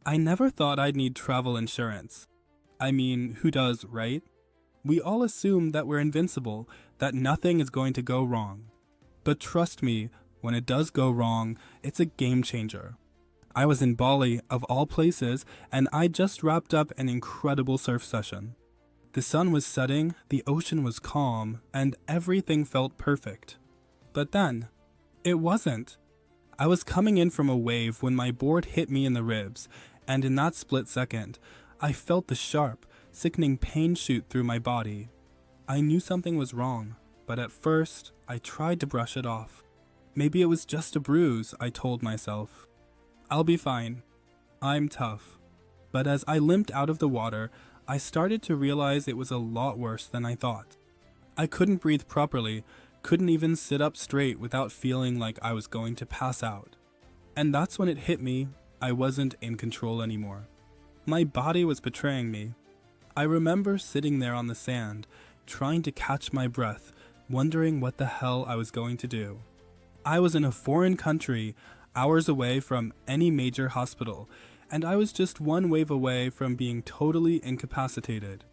I never thought I'd need travel insurance. I mean, who does, right? We all assume that we're invincible, that nothing is going to go wrong. But trust me, when it does go wrong, it's a game changer. I was in Bali, of all places, and I just wrapped up an incredible surf session. The sun was setting, the ocean was calm, and everything felt perfect. But then, it wasn't. I was coming in from a wave when my board hit me in the ribs, and in that split second, I felt the sharp, sickening pain shoot through my body. I knew something was wrong, but at first, I tried to brush it off. Maybe it was just a bruise, I told myself. I'll be fine. I'm tough. But as I limped out of the water, I started to realize it was a lot worse than I thought. I couldn't breathe properly, couldn't even sit up straight without feeling like I was going to pass out. And that's when it hit me, I wasn't in control anymore. My body was betraying me. I remember sitting there on the sand, trying to catch my breath, wondering what the hell I was going to do. I was in a foreign country, hours away from any major hospital, and I was just one wave away from being totally incapacitated.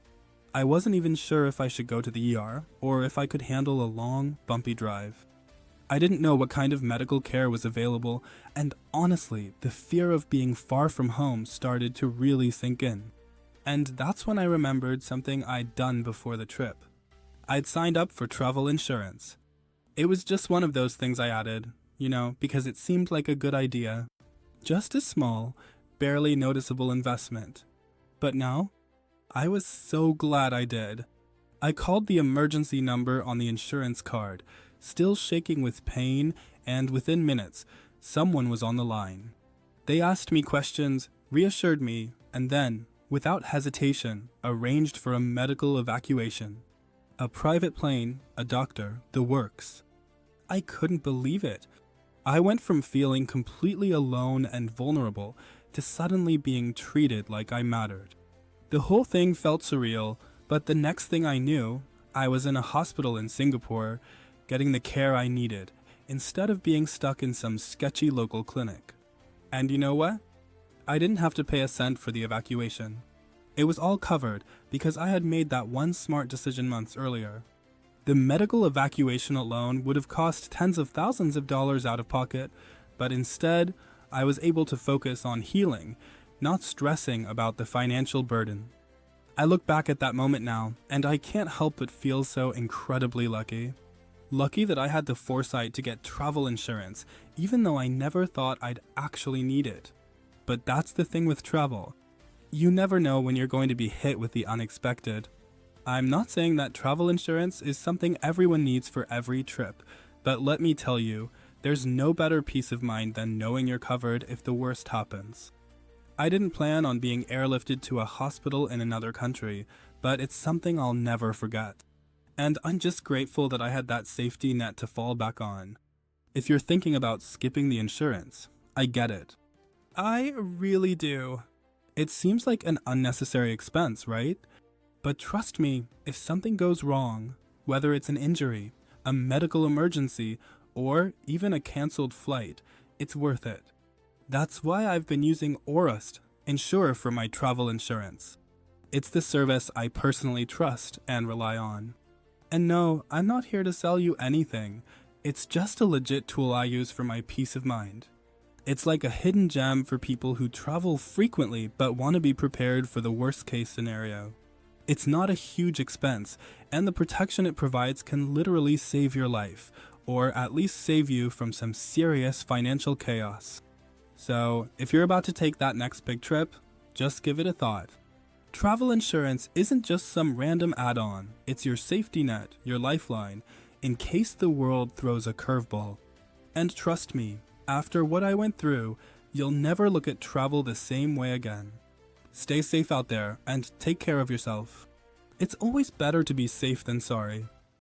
I wasn't even sure if I should go to the ER, or if I could handle a long, bumpy drive. I didn't know what kind of medical care was available, and honestly, the fear of being far from home started to really sink in. And that's when I remembered something I'd done before the trip. I'd signed up for travel insurance. It was just one of those things I added, because it seemed like a good idea. Just a small, barely noticeable investment. But now, I was so glad I did. I called the emergency number on the insurance card, still shaking with pain, and within minutes, someone was on the line. They asked me questions, reassured me, and then, without hesitation, arranged for a medical evacuation. A private plane, a doctor, the works. I couldn't believe it. I went from feeling completely alone and vulnerable to suddenly being treated like I mattered. The whole thing felt surreal, but the next thing I knew, I was in a hospital in Singapore, getting the care I needed, instead of being stuck in some sketchy local clinic. And you know what? I didn't have to pay a cent for the evacuation. It was all covered because I had made that one smart decision months earlier. The medical evacuation alone would have cost tens of thousands of dollars out of pocket, but instead, I was able to focus on healing, not stressing about the financial burden. I look back at that moment now, and I can't help but feel so incredibly lucky. Lucky that I had the foresight to get travel insurance, even though I never thought I'd actually need it. But that's the thing with travel. You never know when you're going to be hit with the unexpected. I'm not saying that travel insurance is something everyone needs for every trip, but let me tell you, there's no better peace of mind than knowing you're covered if the worst happens. I didn't plan on being airlifted to a hospital in another country, but it's something I'll never forget. And I'm just grateful that I had that safety net to fall back on. If you're thinking about skipping the insurance, I get it. I really do. It seems like an unnecessary expense, right? But trust me, if something goes wrong, whether it's an injury, a medical emergency, or even a canceled flight, it's worth it. That's why I've been using Orust, Insure, for my travel insurance. It's the service I personally trust and rely on. And no, I'm not here to sell you anything. It's just a legit tool I use for my peace of mind. It's like a hidden gem for people who travel frequently but want to be prepared for the worst case scenario. It's not a huge expense, and the protection it provides can literally save your life, or at least save you from some serious financial chaos. So, if you're about to take that next big trip, just give it a thought. Travel insurance isn't just some random add-on, it's your safety net, your lifeline, in case the world throws a curveball. And trust me, after what I went through, you'll never look at travel the same way again. Stay safe out there and take care of yourself. It's always better to be safe than sorry.